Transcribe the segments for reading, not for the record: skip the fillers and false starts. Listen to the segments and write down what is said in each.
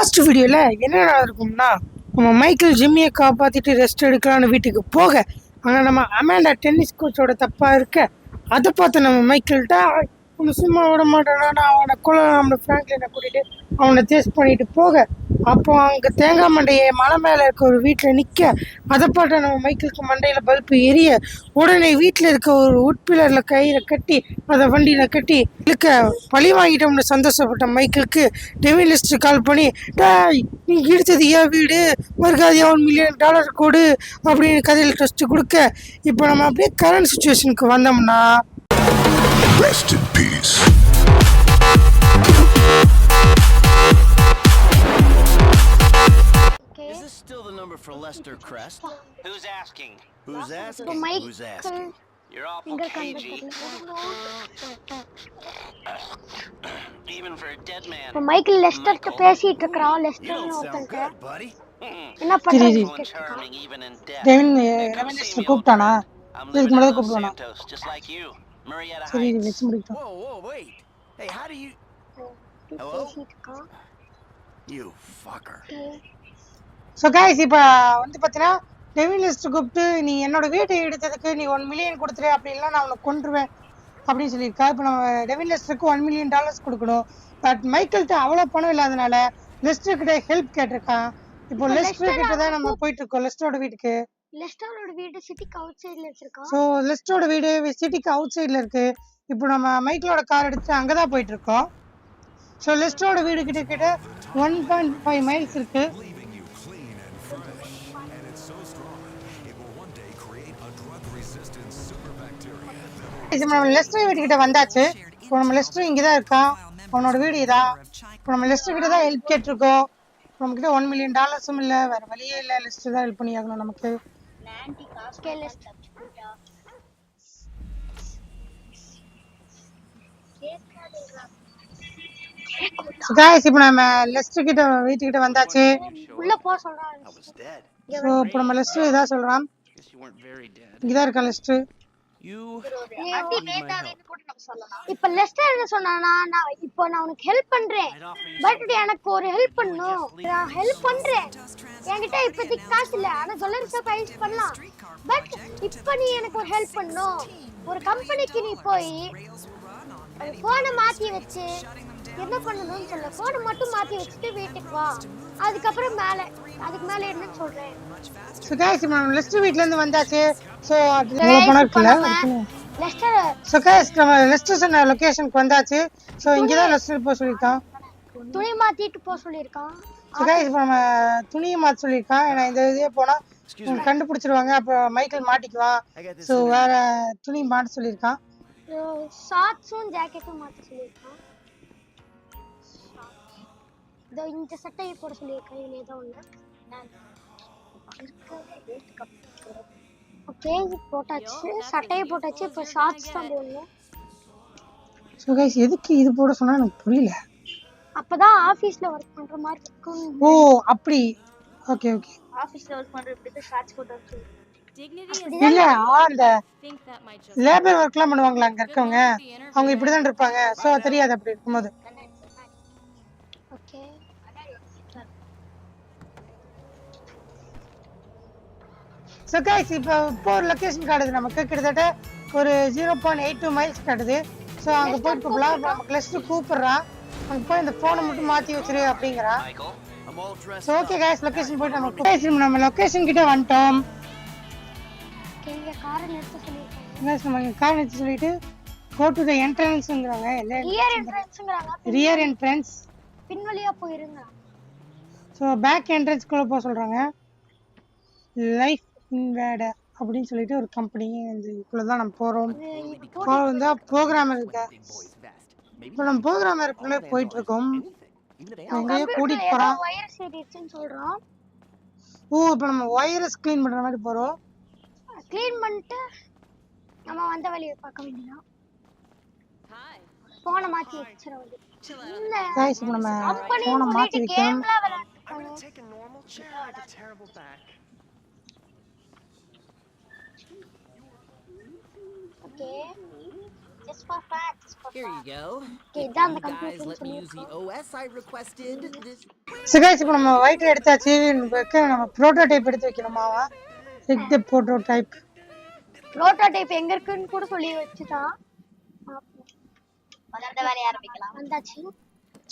Last வீடியோவில் என்ன இருக்கும்னா நம்ம மைக்கேல் ஜிம்மியை காப்பாற்றிட்டு ரெஸ்ட் எடுக்கலான்னு வீட்டுக்கு போக ஆனால் நம்ம அமேண்டா டென்னிஸ் கோச்சோட தப்பாக இருக்க அதை பார்த்து நம்ம மைக்கேல்கிட்ட அவனை சும்மா விட மாட்டானா நான் அவனை நம்மளை ஃப்ராங்க்லினை கூட்டிகிட்டு அவனை டேஸ்ட் பண்ணிட்டு போக அப்போ அங்கே தேங்காய் மண்டையை மலை மேலே இருக்க ஒரு வீட்டில் நிற்க அதை பார்த்து நம்ம மைக்கேலுக்கு மண்டையில் பல்பு எரிய உடனே வீட்டில் இருக்க ஒரு உட்பிலரில் கயிறை கட்டி அதை வண்டியில் கட்டி இழுக்க பழி வாங்கிட்டோம்னு சந்தோஷப்பட்ட மைக்கேலுக்கு டெவின் லிஸ்ட்டு கால் பண்ணி நீ இடித்தது ஏன் வீடு மறுக்காதியா $1 மில்லியன் கொடு அப்படின்னு கதையில் ட்ரஸ்ட்டு கொடுக்க இப்போ நம்ம அப்படியே கரண்ட் சுச்சுவேஷனுக்கு வந்தோம்னா Rest in peace. Is this still the number for Lester Crest? Who's asking? Who's asking? Who's asking? You're awful cagey. Even for a dead man. Michael லெஸ்டர்ட்ட பேசிட்டு இருக்கறான் லெஸ்டர்னு ஒருத்தங்க என்ன பண்றாங்க Charming even in death. Devin ரெவென்யூஸ்ல கூப்பிட்டானா இதுக்கு முன்னாடி கூப்பிடுவானா Just like you. Marietta சரி Heights. வெச்சு முடிக்கலாம் Whoa, wait. Hey, how do you... Hello? பேசிட்டு இருக்கான் You fucker. ஸோ கைஸ் இப்போ வந்து பார்த்தீங்கன்னா டெவின் லிஸ்ட் கூப்பிட்டு நீ என்னோட வீட்டை எடுத்ததுக்கு நீ $1 மில்லியன் கொடுத்துரு அப்படின்லாம் நான் அவனை கொன்றுவேன் அப்படின்னு சொல்லியிருக்கா. இப்போ நம்ம டெவின் லிஸ்ட்டுக்கு $1 மில்லியன் கொடுக்கணும். பட் மைக்கேல்கிட்ட அவ்வளோ பணம் இல்லாதனால லெஸ்டர்கிட்ட ஹெல்ப் கேட்டிருக்கான். இப்போ லெஸ்டர் கிட்ட தான் நம்ம போயிட்டு இருக்கோம் லெஸ்டரோட வீட்டுக்கு. லெஸ்டரோட வீடு சிட்டிக்கு அவுட் சைடுல வச்சிருக்கான். ஸோ லெஸ்டரோட வீடு சிட்டிக்கு அவுட் சைடில் இருக்கு. இப்போ நம்ம மைக்கேலோட கார் எடுத்து அங்கே தான் போயிட்டு இருக்கோம். ஸோ லெஸ்டரோட வீடு கிட்ட 1.5 மைல்ஸ் இருக்கு. நம்ம லெஸ்டர் வீட்டுக்கிட்ட வந்தாச்சு. இப்போ நம்ம லெஸ்டர் இங்கே தான் இருக்கான். அவனோட வீடு இதான். இப்போ நம்ம லெஸ்டர் கிட்ட தான் ஹெல்ப் கேட்டிருக்கோம். நம்ம கிட்ட $1 மில்லியன் இல்லை, வேற வழியே இல்லை. லெஸ்டர் தான் ஹெல்ப் பண்ணியாகணும் நமக்கு. இப்போ நம்ம லெஸ்டர் கிட்ட வீட்டுக்கிட்ட வந்தாச்சு. உள்ள போ சொல்றான். ஸோ இப்போ நம்ம லெஸ்டர் இதான் சொல்றான். இங்கதான் இருக்கான் லெஸ்டர். இப்ப லெஸ்டர் என்ன சொன்னானா இப்போ நான் உனக்கு ஹெல்ப் பண்றேன் பட் எனக்கு ஒரு ஹெல்ப் பண்ணணும். நான் ஹெல்ப் பண்றேன் என்கிட்ட இப்போதைக்கு காசு இல்ல ஆனா $1 சர்ப்ரைஸ் பண்ணலாம். பட் இப்போ நீ எனக்கு ஒரு ஹெல்ப் பண்ணணும். ஒரு கம்பெனிக்கு நீ போய் போனை மாத்தி வச்சு என்ன பண்ணணும்னு சொல்ல. போனை மட்டும் மாத்தி வச்சுட்டு வீட்டுக்கு வா. அதுக்கப்புறம் அதுக்கு மேல என்ன சொல்றேன். சோ गाइस நம்ம லெஸ்டர் வீட்ல இருந்து வந்தாச்சு. சோ அதுல பணம் இருக்குல லெஸ்டர். சோ गाइस நம்ம லெஸ்டர் சொன்ன லொகேஷனுக்கு வந்தாச்சு. சோ இங்க தான் லெஸ்டர் போ சொல்லிருக்கான். துணி மாத்திட்டு போ சொல்லிருக்கான். சோ गाइस நம்ம துணியை மாத்த சொல்லிருக்கான். ஏன்னா இந்த இதே போனா கண்டுபிடிச்சிடுவாங்க. அப்ப மைக்கேல் மாட்டிக்குவான். சோ வேற துணி மாட்ட சொல்லிருக்கான். ஷார்ட்ஸும் ஜாக்கெட்டும் மாத்த சொல்லிருக்கான். இந்த சட்டையை போட சொல்லியிருக்கேன். இதுல ஏதோ ஒண்ணு ஓகே போட்டாச்சு. சட்டையை போட்டாச்சு. இப்போ ஷார்ட்ஸ் தான் போடணும். சோ गाइस எதுக்கு இது போட சொன்னா எனக்கு புரியல. அப்பதான் ஆபீஸ்ல வர்க் பண்ற மாதிரி இருக்கும். ஓ அப்படி. Okay okay. ஆபீஸ்ல வர்க் பண்றதுக்கு ஷார்ட்ஸ் போட்டாச்சு. இல்ல அந்த லேபர் வர்க்லாம் பண்ணுவாங்களா அங்க இருக்கவங்க அவங்க இப்படிதான் இருப்பாங்க. சோ தெரியாது அப்படி இருக்கும்போது. ஓகே சோ गाइस இப்போ ஒரு லொகேஷன் காட்டுது நமக்கு. கிட்டத்தட்ட ஒரு 0.82 மைல்ஸ் காட்டுது. சோ அங்க போயிட்டு போலாம். நமக்கு லெஸ்டர் கூப்பிடுறான். அங்க போய் இந்த போனை மட்டும் மாத்தி வச்சிரு அப்படிங்கறான். சோ ஓகே गाइस லொகேஷன் போயிட்டு நம்ம லொகேஷன் கிட்ட வந்துட்டோம். இங்க காரை நிறுத்த சொல்லிருக்காங்க. गाइस நம்ம காரை நிறுத்த சொல்லிட்டு go to the entrance-ங்கறாங்க. rear entrance பின்வழியா போயிருங்க. சோ பேக் என்ட்ரன்ஸ் குள்ள போக சொல்றாங்க. லைஃப் இன்வேடர் அப்படின்னு சொல்லிட்டு ஒரு கம்பெனி இதுக்குள்ள தான் நம்ம போறோம். வந்து ப்ரோக்ராமர் இருக்கு. இப்போ நம்ம ப்ரோக்ராமருக்குள்ள போயிட்டு இருக்கோம். எங்கேயோ கூட்டிட்டு போறோம். வைரஸ் ஏறிடுச்சுன்னு சொல்றோம். ஓ இப்போ நம்ம வைரஸ் க்ளீன் பண்ற மாதிரி போறோம். க்ளீன் பண்ணிட்டு நம்ம வந்த வழியை பார்க்க வேண்டியதான். போனை மாத்தி வச்சிரோம். இல்ல गाइस இப்போ நம்ம போனை மாத்தி வைக்கணும். Okay just for fun, just for Here fun. you go. Okay, If இதான் அந்த you guys computer let me use the OS I requested, this so guys இப்போ நம்ம ஒயிட் எடுத்தாச்சு நம்ம ப்ரோட்டோடைப் எடுத்து வைக்கணுமாவா செக் தி ப்ரோட்டோடைப். புரோட்டோடைப் எங்க இருக்குன்னு கூட சொல்லி வச்சுட்டான். அந்த வேலைய ஆரம்பிக்கலாம். வந்தாச்சு.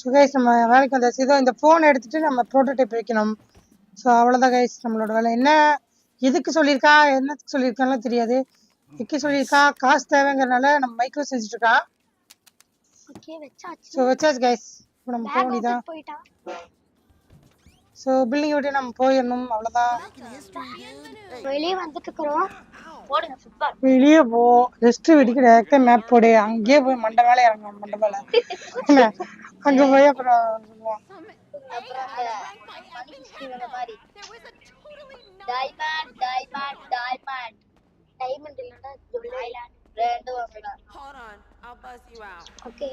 ஸோ கைஸ் நம்ம வேலைக்கு வந்தாச்சு. இதோ இந்த ஃபோன் எடுத்துட்டு நம்ம ப்ரோட்டோடைப் வைக்கணும். ஸோ அவ்வளோதான் கைஸ் நம்மளோட வேலை. என்ன எதுக்கு சொல்லியிருக்கா என்னத்துக்கு சொல்லியிருக்கான்னு தெரியாது. வைக்க சொல்லியிருக்கா காசு தேவைங்கிறனால நம்ம மைக்ரோ செஞ்சுட்டு இருக்கா. ஓகே வெச்சாச்சு. ஸோ வச்சாச்சு கைஸ். இப்போ நம்ம போக வேண்டியதான். போயிட்டா. ஸோ பில்டிங் விட்டு நம்ம போயிடணும் அவ்வளோதான். வெளியே வந்துட்டு இருக்கிறோம். போடுங்க ஃபுட்பால். வெளியே போ ரெஸ்ட் வீட்டுக்கு டேரக்டா மேப் போடு. அங்கேயே போய் மண்டை மேலே இறங்கணும். மண்டை மேலே அங்க போய் அப்புறம் சொல்லுவோம். டைமண்ட் இல்லடா ஐலாண்ட் ரெண்டும் வரடா. Hold on, I'll buzz you out. Okay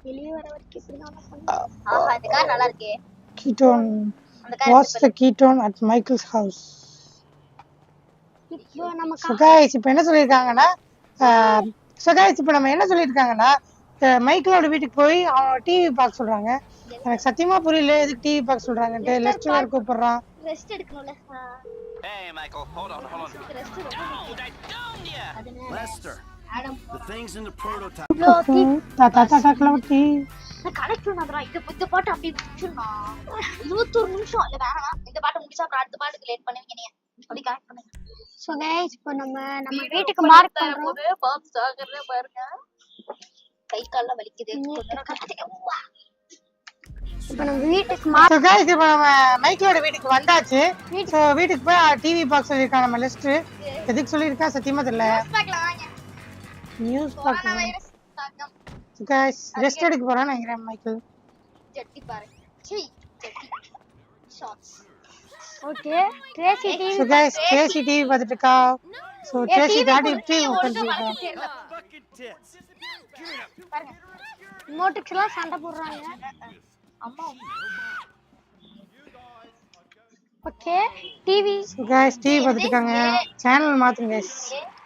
வெளிய வர வரைக்கும் இப்படி தான் பண்ணணும். ஆஹா இந்த கார் நல்லா இருக்கே. Ketone what's the ketone at Michael's house. இப்போ நம்ம ஸோ கைஸ் இப்போ என்ன சொல்லியிருக்காங்கன்னா இப்போ நம்ம என்ன சொல்லியிருக்காங்கன்னா மைக்கேலோட வீட்டுக்கு போய் அவன் டிவி பார்க்க சொல்றாங்க. எனக்கு சத்தியமா புரியல எதுக்கு டிவி பார்க்க சொல்றாங்கன்ட்டு. லெஸ்டர் வேற கூப்பிடுறான். ரெஸ்ட் எடுக்கணும்ல. Hey, Michael, hold on. Rest Dude, I domed ya! Lester, Adam the things in the prototype. தாத்தா தாத்தா கிளம்பி நான் கனெக்ட் பண்ணதுறேன். இந்த பாட்டு அப்படியே முடிச்சுனா 21 நிமிஷம் இல்ல வேணாம். இந்த பாட்டு முடிச்சா அப்புறம் அடுத்த பாட்டுக்கு லேட் பண்ணுவீங்க நீங்க. அப்படி கனெக்ட் பண்ணுங்க. சோ गाइस இப்போ நம்ம வீட்டுக்கு மார்க் பண்றோம். பாப்ஸ் ஆகறத பாருங்க. கை கால்ல வலிக்குது. இப்போ நம்ம வீட்டுக்கு மார்க். ஸோ கைஸ் இப்போ நம்ம மைக்கேலோட வீட்டுக்கு வந்தாச்சு. ஸோ வீட்டுக்கு போய் டிவி பார்க்க சொல்லியிருக்கான் நம்ம லெஸ்டர். எதுக்கு சொல்லியிருக்கா சத்தியமா தெரியல. பார்க்கலாம் வாங்க. நியூஸ் கொரோனா பார்க்கலாம். வைரஸ் தாக்கம். ஸோ கைஸ் ரெஸ்ட் எடுக்க போறான்னு நினைக்கிறேன் மைக்கேல். ஜட்டி பாரு. சீ ஜட்டி. Shorts. Okay Tracey TV. So guys Tracey TV பார்த்துட்டு இருக்கா. ஸோ ட்ரேசி டாடி டிவி உட்காந்துருக்கா. Fucking tits. பாருங்க ரிமோட்டுக்குலாம் சண்டை போடுறாங்க. அம்மா okay TV. So guys TV பார்த்துட்டு இருக்காங்க. சேனல் மாத்துங்க கைஸ்.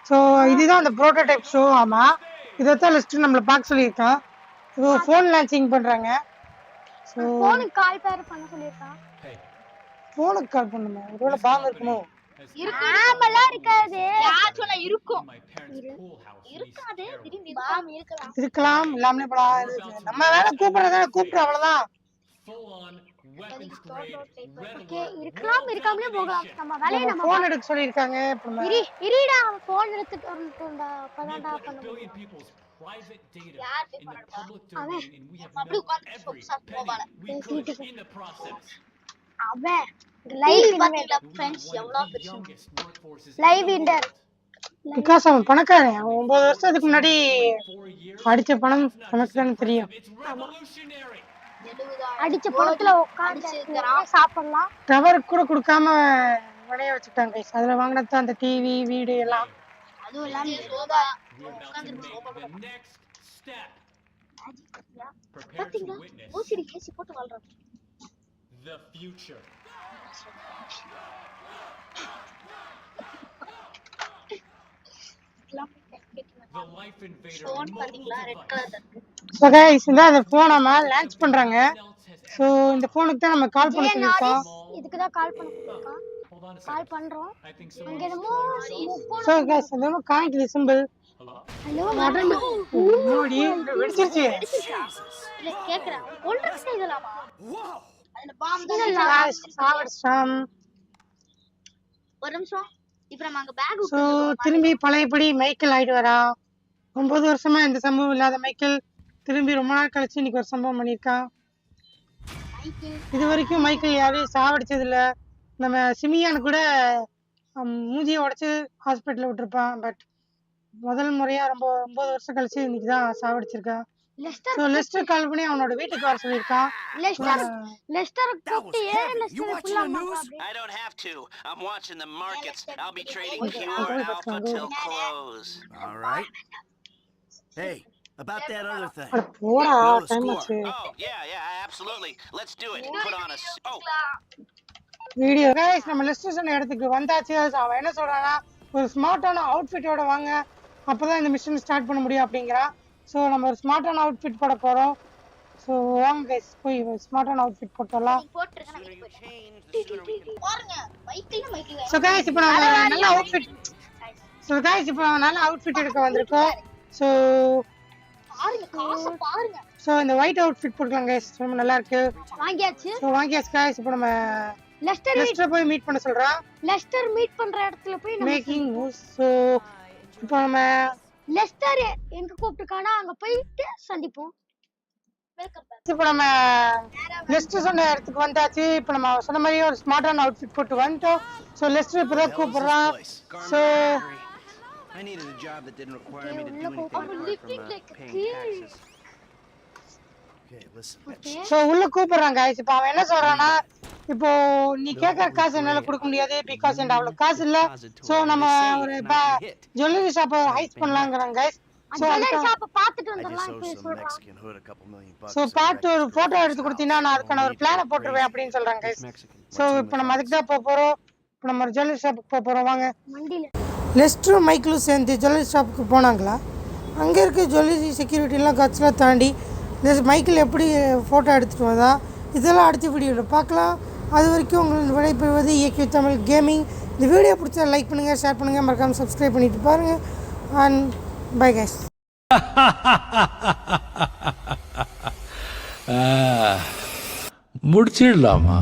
ஸோ இதுதான் அந்த ப்ரோட்டோடைப் ஷோ. ஆமா இதைத்தான் லிஸ்ட் நம்மள பார்க்க சொல்லியிருக்கான். ஸோ ஃபோன் லான்ச்சிங் பண்றாங்க. ஸோ ஃபோனுக்கு கால் பேர் பண்ண சொல்லிருக்கான். ஃபோனுக்கு கால் பண்ணுமா? ஒருவேளை பாம்பு இருக்குமோ? பாம்பெல்லாம் இருக்காது. யார் சொன்னா இருக்கும்? இருக்காது. திடீர்னு பாம்பு இருக்கலாம். இருக்கலாம் இல்லாமலே போலாம். நம்ம வேலை கூப்பிடுறதா கூப்பிட்டு அவ்வளவுதான். ஓகே இருக்கலாம் இருக்காமலே போகலாம். நம்ம வேலையை நம்ம ஃபோன் எடுக்க சொல்லிருக்காங்க. இப்போ நம்ம இரிடா ஃபோன் எடுத்துட்டு வரணும்டா. அப்பதான்டா பண்ண முடியும். யார் அவன் அப்படி உட்கார்ந்து ஃபோக்கஸ் போவால. அவன் லைவ் பாத்தீங்களா फ्रेंड्स எவ்வளவு பெருசு லைவ் இண்டர். பிகாஸ் அவன் பணக்காரன். அவன் 9 வருஷத்துக்கு முன்னாடி அடிச்ச பணம் நமக்கு தானே தெரியும். அடிச்ச பணத்துல உட்கார்ந்து சாப்பிடலாம். டவர் கூட கொடுக்காம விளைய வச்சுட்டாங்க கைஸ். அதுல வாங்கினது அந்த டிவி வீடு எல்லாம். அதுவும் இல்லாம சோபா உட்கார்ந்து சோபா பாத்தீங்களா ஓசிடி கேசி போட்டு வாழ்றாங்க. The future. The life invader. Phone பாத்தீங்களா ரெட் கலர்ல இருக்கு. ஸோ கைஸ் இந்த அந்த ஃபோன் நம்ம லான்ச் பண்றாங்க. ஸோ இந்த ஃபோனுக்கு தான் நம்ம கால் பண்ண சொல்லியிருக்கோம். இதுக்கு தான் கால் பண்ண சொல்லிருக்கோம். கால் பண்றோம். அங்க என்னமோ ஸோ கைஸ் அந்த காமிக்குது சிம்பிள். ஹலோ முன்னாடி வெடிச்சிருச்சு. இல்ல கேக்குறேன் வோல்டேஜ் செய்யலாமா? அதுல பாம்பு சாவடிச்சாம். ஒரு நிமிஷம். இப்போ நம்ம அங்க பேக் ஸோ திரும்பி பழையபடி மைக்கேல் ஆயிட்டு வரா. 9 வருஷமா இந்த சம்பவம் இல்லாத மைக்கேல் திரும்பி ரொம்ப நாள் கழிச்சு இன்னைக்கு ஒரு சம்பவம் பண்ணியிருக்கான். இது வரைக்கும் மைக்கேல் யாரையும் சாவடிச்சது இல்ல. நம்ம சிமியானு கூட மூஞ்சியை உடைச்சு ஹாஸ்பிட்டல்ல விட்டுருப்பான். பட் முதல் முறையா ரொம்ப 9 வருஷம் கழிச்சு இன்னைக்கு தான் சாவடிச்சிருக்கான். ஸோ லெஸ்டர் கால் பண்ணி அவனோட வீட்டுக்கு வர சொல்லியிருக்கான். லெஸ்டர் கூப்பிட்டு ஏன் லெஸ்டர் ஃபுல்லா I don't have to. I'm watching the markets. I'll be trading pure alpha till close. All right. Hey, about that other thing. போடா You know the time score. ஆச்சு. Oh, yeah, absolutely. Let's do it. Put on a... Oh, video guys நம்ம Lester சொன்ன இடத்துக்கு வந்தாச்சு. அவன் என்ன சொல்றானா ஒரு ஸ்மார்ட்டான அவுட்ஃபிட்டோட வாங்க அப்போ தான் இந்த மிஷின் ஸ்டார்ட் பண்ண முடியும் அப்படிங்கிறான். ஸோ நம்ம ஒரு ஸ்மார்ட்டான அவுட்ஃபிட் போட போகிறோம். ஸோ வாங்க கைஸ் போய் ஸ்மார்ட்டான அவுட்ஃபிட் போட்டலாம். ஸோ கைஸ் இப்போ நம்ம நல்ல அவுட்ஃபிட் எடுக்க வந்திருக்கோம். ஸோ இந்த ஒயிட் அவுட்ஃபிட் போட்டுக்கலாம் கைஸ். ரொம்ப நல்லா இருக்கு. வாங்கியாச்சு கைஸ். இப்போ நம்ம லெஸ்டர் போய் மீட் பண்ண சொல்றோம். லெஸ்டர் மீட் பண்ற இடத்துல போய் மேக்கிங் மூவ்ஸ். ஸோ இப்போ நம்ம லெஸ்டர் எங்க கூப்பிட்டுருக்கானா அங்க போயிட்டு சந்திப்போம். இப்போ நம்ம லெஸ்டர் சொன்ன இடத்துக்கு வந்தாச்சு. இப்போ நம்ம சொன்ன மாதிரி ஒரு ஸ்மார்ட்டான அவுட்ஃபிட் போட்டு வந்துட்டோம். ஸோ லெஸ்டர் இப்போ தான் கூப்பிடுறான். So I needed a job that didn't require me to do anything apart from paying taxes. Okay, listen. So உள்ள கூப்பிடுறாங்க. இப்போ அவன் என்ன சொல்றான்னா, இப்போ நீ கேட்கற காசு என்னால கொடுக்க முடியாது பிகாஸ் என்கிட்ட அவ்வளவு காசு இல்ல. ஸோ நம்ம ஒரு ஜுவல்லரி ஷாப்பை ஹைஸ் பண்ணலாங்கிறாங்க. ஸோ பார்த்துட்டு வந்துடலாம். ஸோ பார்த்து ஒரு போட்டோ எடுத்து கொடுத்தீங்கன்னா நான் அதுக்கான ஒரு பிளானை போட்டுருவேன் அப்படின்னு சொல்றாங்க. ஸோ இப்போ நம்ம அதுக்கு தான் போக போறோம். இப்போ நம்ம ஒரு ஜுவல்லரி ஷாப்புக்கு போக போறோம். வாங்க. லெஸ்டரும் மைக்கிளும் சேர்ந்து ஜுவல்லரி ஷாப்புக்கு போனாங்களா. அங்கே இருக்க ஜுவல்லரி செக்யூரிட்டிலாம் கட்சிலாம் தாண்டி மைக்கிள் எப்படி ஃபோட்டோ எடுத்துகிட்டு வந்தா இதெல்லாம் அடுத்த வீடியோவில் பார்க்கலாம். அது வரைக்கும் உங்களுக்கு விடைபெறுவது EQ தமிழ் கேமிங். இந்த வீடியோ பிடிச்சா லைக் பண்ணுங்கள், ஷேர் பண்ணுங்கள், மறக்காமல் சப்ஸ்கிரைப் பண்ணிட்டு பாருங்கள். And bye guys. முடிச்சிடலாமா?